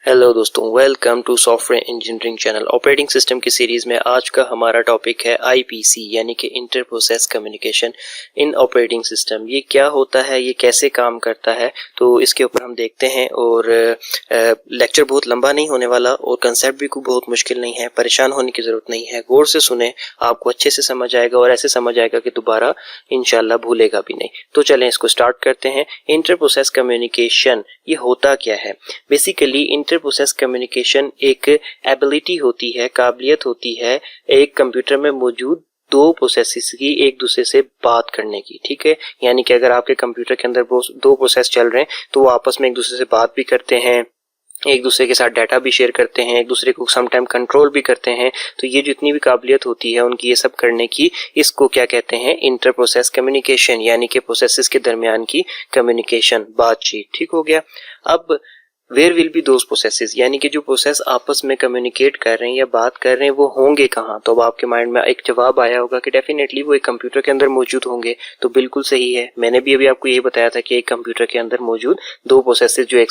Hello दोस्तों, welcome to software engineering channel. Operating system की series में आज का हमारा टॉपिक है आईपीसी यानी कि inter process communication in operating system. ये क्या होता है, ये कैसे काम करता है, तो इसके ऊपर हम देखते हैं। और लेक्चर बहुत लंबा नहीं होने वाला और कंसेप्ट भी बहुत मुश्किल नहीं है। परेशान होने की जरूरत नहीं है, गौर से सुने, आपको अच्छे से समझ आएगा और ऐसे समझ आएगा कि दोबारा इंशाल्लाह भूलेगा भी नहीं। तो चलें इसको स्टार्ट करते हैं। इंटर प्रोसेस कम्युनिकेशन ये होता क्या है? बेसिकली इंटर प्रोसेस कम्युनिकेशन एक एबिलिटी होती है, काबिलियत होती है एक कंप्यूटर में मौजूद दो प्रोसेसेस की एक दूसरे से बात करने की। ठीक है, यानी कि अगर आपके कंप्यूटर के अंदर दो प्रोसेस चल रहे हैं तो वो आपस में एक दूसरे से बात भी करते हैं, एक दूसरे के साथ डाटा भी शेयर करते हैं, एक दूसरे को सम टाइम कंट्रोल भी करते हैं। तो ये जितनी भी काबिलियत होती है उनकी ये सब करने की, इसको क्या कहते हैं? इंटर प्रोसेस कम्युनिकेशन, यानी कि प्रोसेसेस के दरमियान की कम्युनिकेशन, बातचीत। ठीक हो गया। अब where will be those processes, यानी कि जो प्रोसेस आपस में कम्युनिकेट कर रहे हैं या बात कर रहे हैं वो होंगे कहाँ? तो अब आपके माइंड में एक जवाब आया होगा कि डेफिनेटली वो एक कंप्यूटर के अंदर मौजूद होंगे। तो बिल्कुल सही है, मैंने भी अभी आपको यही बताया था कि एक कंप्यूटर के अंदर मौजूद दो प्रोसेसेस जो एक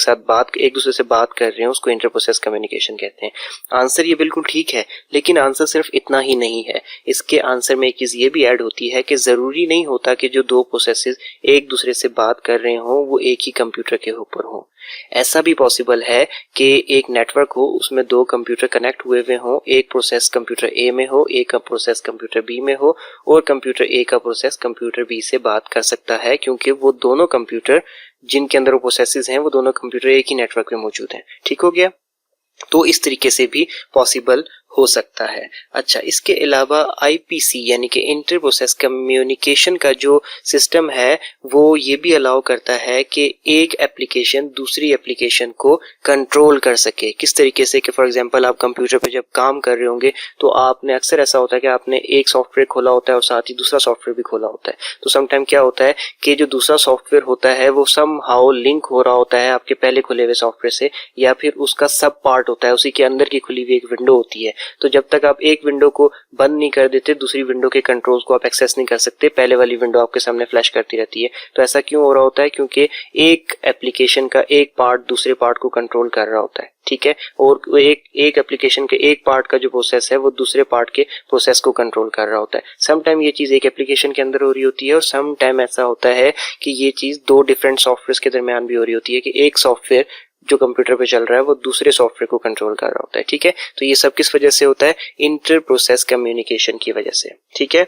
दूसरे से बात कर रहे हैं उसको इंटर प्रोसेस कम्युनिकेशन कहते हैं। आंसर ये बिल्कुल ठीक है, लेकिन आंसर सिर्फ इतना ही नहीं है। इसके आंसर में एक चीज ये भी ऐड होती है कि जरूरी नहीं होता कि जो दो प्रोसेसेस एक दूसरे से बात कर रहे हो वो एक ही कंप्यूटर के ऊपर हो। ऐसा भी पॉसिबल है कि एक नेटवर्क हो, उसमें दो कंप्यूटर कनेक्ट हुए हुए हों, एक प्रोसेस कंप्यूटर ए में हो, एक का प्रोसेस कंप्यूटर बी में हो, और कंप्यूटर ए का प्रोसेस कंप्यूटर बी से बात कर सकता है, क्योंकि वो दोनों कंप्यूटर जिनके अंदर वो प्रोसेसेस हैं वो दोनों कंप्यूटर एक ही नेटवर्क में मौजूद हैं। ठीक हो गया। तो इस तरीके से भी पॉसिबल हो सकता है। अच्छा, इसके अलावा आईपीसी यानी कि इंटर प्रोसेस कम्युनिकेशन का जो सिस्टम है वो ये भी अलाउ करता है कि एक एप्लीकेशन दूसरी एप्लीकेशन को कंट्रोल कर सके। किस तरीके से कि फॉर एग्जांपल आप कंप्यूटर पे जब काम कर रहे होंगे तो आपने अक्सर ऐसा होता है कि आपने एक सॉफ्टवेयर खोला होता है और साथ ही दूसरा सॉफ्टवेयर भी खोला होता है। तो समटाइम क्या होता है कि जो दूसरा सॉफ्टवेयर होता है वो समहाउ लिंक हो रहा होता है आपके पहले खुले हुए सॉफ्टवेयर से, या फिर उसका सब पार्ट होता है, उसी के अंदर की खुली हुई एक विंडो होती है। तो जब तक आप एक विंडो को बंद नहीं कर देते दूसरी विंडो के कंट्रोल्स को आप एक्सेस नहीं कर सकते, पहले वाली विंडो आपके सामने फ्लैश करती रहती है। तो ऐसा क्यों हो रहा होता है? क्योंकि एक एप्लीकेशन का एक पार्ट दूसरे पार्ट को कंट्रोल कर रहा होता है। ठीक है, और एक एप्लीकेशन के एक पार्ट का जो प्रोसेस है वो दूसरे पार्ट के प्रोसेस को कंट्रोल कर रहा होता है। सम टाइम ये चीज एक एप्लीकेशन के अंदर हो रही होती है और सम टाइम ऐसा होता है कि ये चीज दो डिफरेंट सॉफ्टवेयर के दरमियान भी हो रही होती है कि एक सॉफ्टवेयर जो कंप्यूटर पे चल रहा है वो दूसरे सॉफ्टवेयर को कंट्रोल कर रहा होता है। ठीक है, तो ये सब किस वजह से होता है? इंटर प्रोसेस कम्युनिकेशन की वजह से। ठीक है,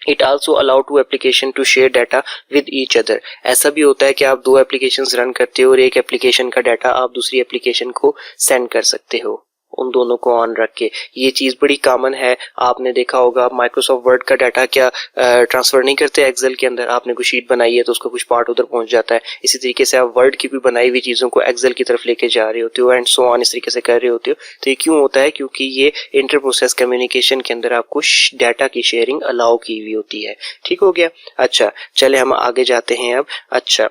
it also allow to application to share data with each other. ऐसा भी होता है कि आप दो एप्लीकेशंस रन करते हो और एक एप्लीकेशन का डाटा आप दूसरी एप्लीकेशन को सेंड कर सकते हो, उन दोनों को ऑन रख के। ये चीज बड़ी कॉमन है, आपने देखा होगा माइक्रोसॉफ्ट वर्ड का डाटा क्या ट्रांसफर नहीं करते एक्सेल के अंदर। आपने कोई शीट बनाई है तो उसका कुछ पार्ट उधर पहुंच जाता है, इसी तरीके से आप वर्ड की भी बनाई हुई चीजों को एक्सेल की तरफ लेके जा रहे होते हो एंड सो ऑन, इस तरीके से कर रहे होते हो। तो ये क्यों होता है? क्योंकि ये इंटर प्रोसेस कम्युनिकेशन के अंदर आपको डाटा की शेयरिंग अलाउ की हुई होती है। ठीक हो गया। अच्छा, चले हम आगे जाते हैं अब। अच्छा,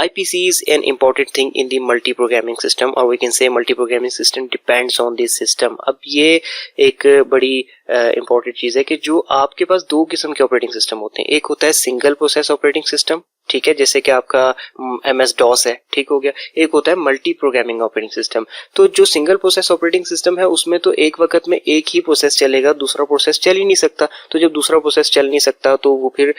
IPC is an important thing in the multi-programming system, or we can say multi-programming system depends on this system। अब ये एक बड़ी इंपॉर्टेंट चीज है कि जो आपके पास दो किस्म के ऑपरेटिंग सिस्टम होते हैं। एक होता है सिंगल प्रोसेस ऑपरेटिंग सिस्टम, ठीक है, जैसे कि आपका MS DOS है। ठीक हो गया। एक होता है मल्टी प्रोग्रामिंग ऑपरेटिंग सिस्टम। तो जो सिंगल प्रोसेस ऑपरेटिंग सिस्टम है उसमें तो एक वक्त में एक ही प्रोसेस चलेगा, दूसरा प्रोसेस चल ही नहीं सकता। तो जब दूसरा प्रोसेस चल नहीं सकता तो वो फिर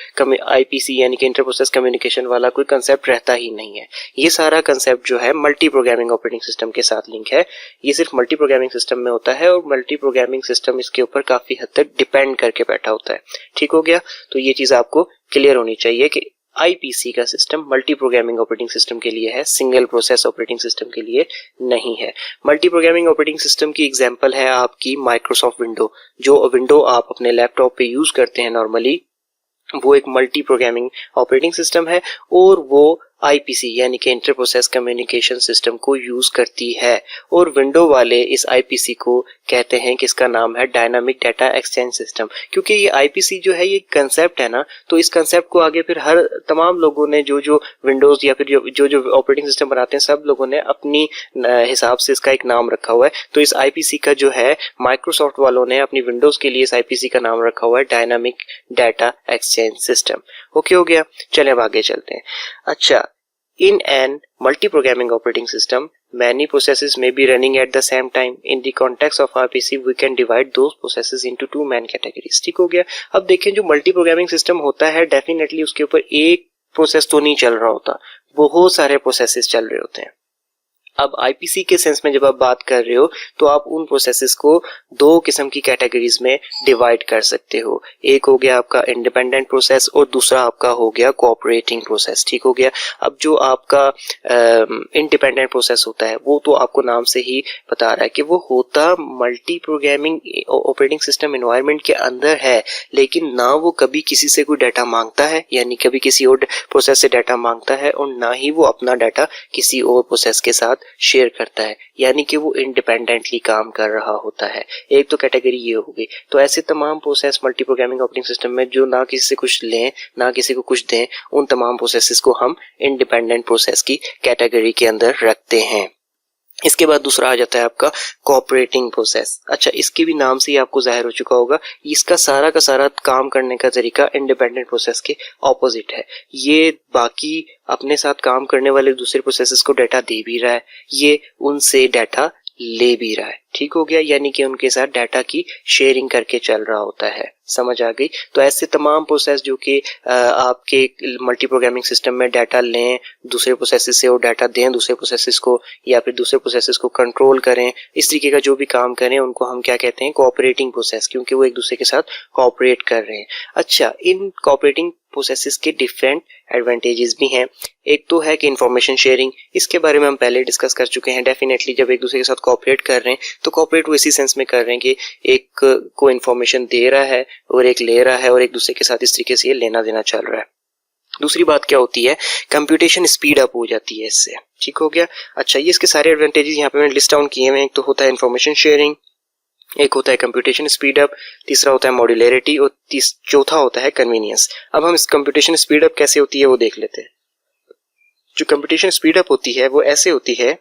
IPC यानी कि इंटर प्रोसेस कम्युनिकेशन वाला कोई कंसेप्ट रहता ही नहीं है। ये सारा कंसेप्ट जो है मल्टी प्रोग्रामिंग ऑपरेटिंग सिस्टम के साथ लिंक है। ये सिर्फ मल्टी प्रोग्रामिंग सिस्टम में होता है और मल्टी प्रोग्रामिंग सिस्टम इसके ऊपर काफी हद तक डिपेंड करके बैठा होता है। ठीक हो गया। तो ये चीज आपको क्लियर होनी चाहिए कि IPC का system multi programming operating system के लिए है, सिंगल प्रोसेस ऑपरेटिंग सिस्टम के लिए नहीं है। मल्टी प्रोग्रामिंग ऑपरेटिंग सिस्टम की एग्जांपल है आपकी माइक्रोसॉफ्ट विंडो। जो विंडो आप अपने लैपटॉप पे यूज करते हैं नॉर्मली, वो एक मल्टी प्रोग्रामिंग ऑपरेटिंग सिस्टम है और वो IPC यानी कि इंटर प्रोसेस कम्युनिकेशन सिस्टम को यूज करती है। और विंडो वाले इस IPC को कहते हैं कि इसका नाम है डायनामिक डाटा एक्सचेंज सिस्टम। क्योंकि ये IPC जो है ये कंसेप्ट है ना, तो इस कंसेप्ट को आगे फिर हर तमाम लोगों ने जो विंडोज या फिर जो ऑपरेटिंग सिस्टम बनाते हैं सब लोगों ने अपनी हिसाब से इसका एक नाम रखा हुआ है। तो इस IPC का जो है माइक्रोसॉफ्ट वालों ने अपनी विंडोज के लिए इस IPC का नाम रखा हुआ है dynamic data exchange system. Okay हो गया। चले अब आगे चलते हैं। अच्छा, in an multi-programming operating system, many processes may be running at the same time. In the context of RPC, we can divide those processes into two main categories. ठीक हो गया। अब देखें जो मल्टी प्रोग्रामिंग सिस्टम होता है, definitely उसके ऊपर एक प्रोसेस तो नहीं चल रहा होता, बहुत सारे प्रोसेसेस चल रहे होते हैं। अब आईपीसी के सेंस में जब आप बात कर रहे हो तो आप उन प्रोसेसेस को दो किस्म की कैटेगरीज में डिवाइड कर सकते हो। एक हो गया आपका इंडिपेंडेंट प्रोसेस और दूसरा आपका हो गया कोऑपरेटिंग प्रोसेस। ठीक हो गया। अब जो आपका इंडिपेंडेंट प्रोसेस होता है वो तो आपको नाम से ही बता रहा है कि वो होता multi programming operating system environment के अंदर है, लेकिन ना वो कभी किसी से कोई डाटा मांगता है, यानी कभी किसी और प्रोसेस से डाटा मांगता है, और ना ही वो अपना डाटा किसी और प्रोसेस के साथ शेयर करता है, यानी कि वो इंडिपेंडेंटली काम कर रहा होता है। एक तो कैटेगरी ये हो गई। तो ऐसे तमाम process multi programming operating system में जो ना किसी से कुछ लें ना किसी को कुछ दें, उन तमाम प्रोसेसेस को हम इंडिपेंडेंट प्रोसेस की कैटेगरी के अंदर रखते हैं। इसके बाद दूसरा आ जाता है आपका कोऑपरेटिंग प्रोसेस। अच्छा, इसके भी नाम से ही आपको जाहिर हो चुका होगा, इसका सारा का सारा काम करने का तरीका इंडिपेंडेंट प्रोसेस के ऑपोजिट है। ये बाकी अपने साथ काम करने वाले दूसरे प्रोसेसेस को डाटा दे भी रहा है, ये उनसे डाटा ले भी रहा है। ठीक हो गया, यानी कि उनके साथ डाटा की शेयरिंग करके चल रहा होता है। समझ आ गई। तो ऐसे तमाम प्रोसेस जो कि आपके मल्टी प्रोग्रामिंग सिस्टम में डाटा लें दूसरे प्रोसेसेस से और डाटा दें दूसरे प्रोसेसेस को, या फिर दूसरे प्रोसेसेस को कंट्रोल करें, इस तरीके का जो भी काम करें उनको हम क्या कहते हैं, कोऑपरेटिंग प्रोसेस, क्योंकि वो एक दूसरे के साथ कोऑपरेट कर रहे हैं। अच्छा, इन कोऑपरेटिंग प्रोसेसेस के डिफरेंट एडवांटेजेस भी हैं। एक तो है कि इंफॉर्मेशन शेयरिंग, इसके बारे में हम पहले डिस्कस कर चुके हैं। डेफिनेटली जब एक दूसरे के साथ कोऑपरेट कर रहे हैं तो कोऑपरेट वो इसी सेंस में कर रहे हैं कि एक को इंफॉर्मेशन दे रहा है और एक ले रहा है, और एक दूसरे के साथ इस तरीके से ये लेना देना चल रहा है। दूसरी बात क्या होती है, कंप्यूटेशन स्पीड अप हो जाती है इससे। ठीक हो गया। अच्छा, ये इसके सारे एडवांटेजेस यहाँ पे मैंने लिस्ट डाउन किए हैं। एक तो होता है इंफॉर्मेशन शेयरिंग, एक होता है कंप्यूटेशन स्पीड अप, तीसरा होता है मॉड्यूलरिटी, और चौथा होता है कन्वीनियंस। अब हम इस कंप्यूटेशन स्पीड अप कैसे होती है वो देख लेते हैं। जो कंप्यूटेशन स्पीड अप होती है वो ऐसे होती है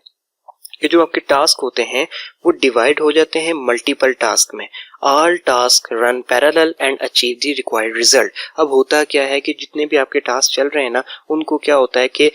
कि जो आपके टास्क होते हैं वो डिवाइड हो जाते हैं मल्टीपल टास्क में। All task run parallel and achieve the required result. अब होता क्या है कि जितने भी आपके टास्क चल रहे हैं ना, उनको क्या होता है कि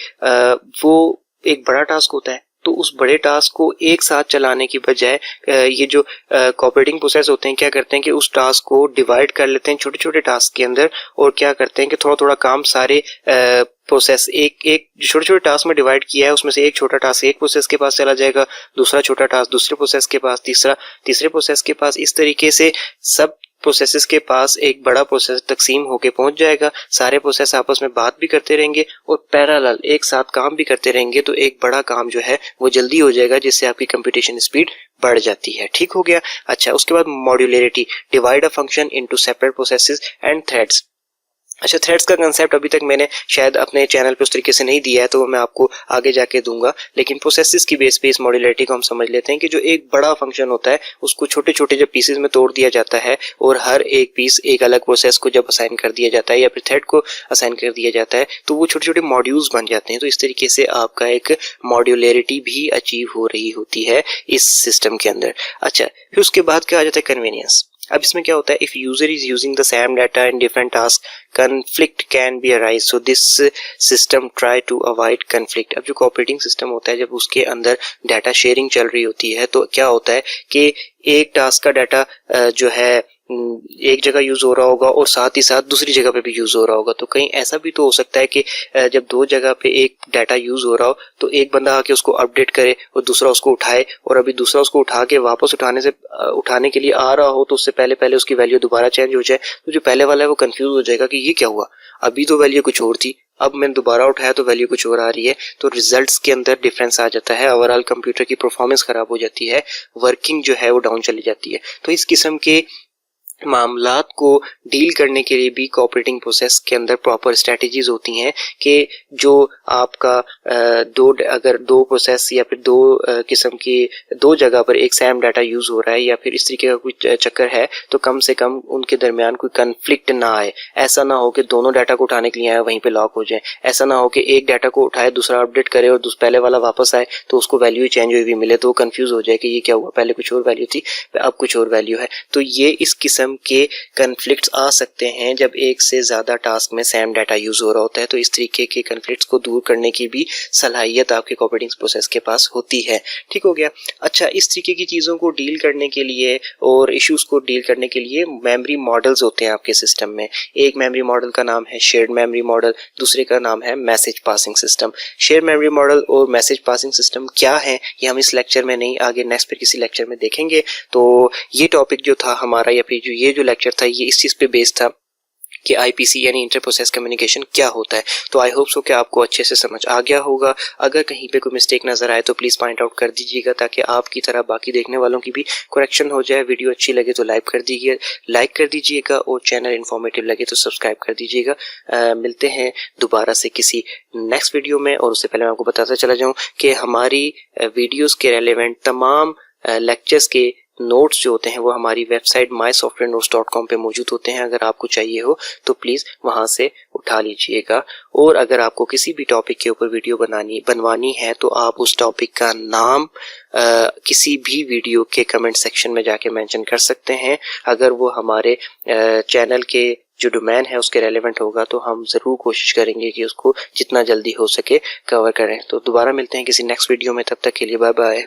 वो एक बड़ा टास्क होता है, तो उस बड़े टास्क को एक साथ चलाने की बजाय ये जो कोऑपरेटिंग प्रोसेस होते हैं क्या करते हैं कि उस टास्क को डिवाइड कर लेते हैं छोटे छोटे टास्क के अंदर, और क्या करते हैं कि थोड़ा थोड़ा काम सारे प्रोसेस एक छोटे छोटे टास्क में डिवाइड किया है, उसमें से एक छोटा टास्क एक प्रोसेस के पास चला जाएगा, दूसरा छोटा टास्क दूसरे प्रोसेस के पास, तीसरा तीसरे प्रोसेस के पास। इस तरीके से सब प्रोसेसेस के पास एक बड़ा प्रोसेस तकसीम होके पहुंच जाएगा। सारे प्रोसेस आपस में बात भी करते रहेंगे और पैरेलल एक साथ काम भी करते रहेंगे, तो एक बड़ा काम जो है वो जल्दी हो जाएगा, जिससे आपकी कंप्यूटेशन स्पीड बढ़ जाती है। ठीक हो गया। अच्छा, उसके बाद modularity, divide a function into separate processes and threads. अच्छा, थ्रेड्स का कंसेप्ट अभी तक मैंने शायद अपने चैनल पे उस तरीके से नहीं दिया है, तो मैं आपको आगे जाके दूंगा, लेकिन प्रोसेसेस की बेस पे इस मॉड्यूलरिटी को हम समझ लेते हैं कि जो एक बड़ा फंक्शन होता है उसको छोटे छोटे जब पीसेस में तोड़ दिया जाता है, और हर एक पीस एक अलग प्रोसेस को जब असाइन कर दिया जाता है या फिर थ्रेड को असाइन कर दिया जाता है, तो वो छोटे छोटे मॉड्यूल्स बन जाते हैं। तो इस तरीके से आपका एक मॉड्यूलरिटी भी अचीव हो रही होती है इस सिस्टम के अंदर। अच्छा, फिर उसके बाद क्या आ जाता है, कन्वीनियंस। अब इसमें क्या होता है, if user is using the same data in different task conflict can be arise, so this system try to avoid conflict। अब जो कोऑपरेटिंग सिस्टम होता है जब उसके अंदर डाटा शेयरिंग चल रही होती है, तो क्या होता है कि एक टास्क का डाटा जो है एक जगह यूज हो रहा होगा और साथ ही साथ दूसरी जगह पे भी यूज हो रहा होगा। तो कहीं ऐसा भी तो हो सकता है कि जब दो जगह पे एक डाटा यूज हो रहा हो तो एक बंदा आके उसको अपडेट करे और दूसरा उसको उठाए, और अभी दूसरा उसको उठा के वापस उठाने के लिए आ रहा हो तो उससे पहले पहले उसकी वैल्यू दोबारा चेंज हो जाए, तो जो पहले वाला है वो कंफ्यूज हो जाएगा कि ये क्या हुआ, अभी तो वैल्यू कुछ और थी, अब मैंने दोबारा उठाया तो वैल्यू कुछ और आ रही है। तो रिजल्ट्स के अंदर डिफरेंस आ जाता है, ओवरऑल कंप्यूटर की परफॉर्मेंस खराब हो जाती है, वर्किंग जो है वो डाउन चली जाती है। तो इस किस्म के मामलात को डील करने के लिए भी कोऑपरेटिंग प्रोसेस के अंदर प्रॉपर स्ट्रेटजीज होती हैं कि जो आपका अगर दो प्रोसेस या फिर दो किस्म की दो जगह पर एक सेम डाटा यूज हो रहा है या फिर इस तरीके का कोई चक्कर है, तो कम से कम उनके दरमियान कोई कन्फ्लिक्ट ना आए। ऐसा ना हो कि दोनों डाटा को उठाने के लिए आए वहीं पे लॉक हो जाए, ऐसा ना हो कि एक डाटा को उठाए दूसरा अपडेट करे और पहले वाला वापस आए तो उसको वैल्यू चेंज हुई भी मिले, तो वो कंफ्यूज हो जाए कि ये क्या हुआ, पहले कुछ और वैल्यू थी अब कुछ और वैल्यू है। तो ये इस किस्म सिस्टम के कन्फ्लिक्ट्स आ सकते हैं जब एक से ज़्यादा टास्क में सेम डाटा यूज़ हो रहा होता है। तो इस तरीके के कन्फ्लिक्ट्स को दूर करने की भी सलाहियत आपके ऑपरेटिंग प्रोसेस के पास होती है। ठीक हो गया। अच्छा, इस तरीके की चीज़ों को डील करने के लिए और इश्यूज़ को डील करने के लिए मेमोरी मॉडल्स होते हैं आपके सिस्टम में। एक मेमोरी मॉडल का नाम है शेयर्ड मेमोरी मॉडल, दूसरे का नाम है message passing system. Shared memory model और मैसेज पासिंग सिस्टम क्या है ये हम इस लेक्चर में नहीं, आगे नेक्स्ट फिर किसी लेक्चर में देखेंगे। तो ये टॉपिक जो था हमारा या फिर ये जो लेक्चर था ये इस चीज़ पे बेस्ड था कि आईपीसी यानी इंटर प्रोसेस कम्युनिकेशन क्या होता है। तो आई होप सो कि आपको अच्छे से समझ आ गया होगा। अगर कहीं पे कोई मिस्टेक नजर आए तो प्लीज़ पॉइंट आउट कर दीजिएगा ताकि आपकी तरह बाकी देखने वालों की भी करेक्शन हो जाए। वीडियो अच्छी लगे तो लाइक कर दीजिएगा और चैनल इन्फॉर्मेटिव लगे तो सब्सक्राइब कर दीजिएगा। मिलते हैं दोबारा से किसी नेक्स्ट वीडियो में। और उससे पहले मैं आपको बताता चला जाऊँ कि हमारी वीडियोज़ के रेलेवेंट तमाम लेक्चर्स के नोट्स जो होते हैं वो हमारी वेबसाइट mysoftwarenotes.com पे मौजूद होते हैं। अगर आपको चाहिए हो तो प्लीज़ वहाँ से उठा लीजिएगा। और अगर आपको किसी भी टॉपिक के ऊपर वीडियो बनवानी है तो आप उस टॉपिक का नाम किसी भी वीडियो के कमेंट सेक्शन में जाके मेंशन कर सकते हैं। अगर वो हमारे चैनल के जो डोमेन है उसके रेलेवेंट होगा तो हम ज़रूर कोशिश करेंगे कि उसको जितना जल्दी हो सके कवर करें। तो दोबारा मिलते हैं किसी नेक्स्ट वीडियो में, तब तक के लिए बाय बाय।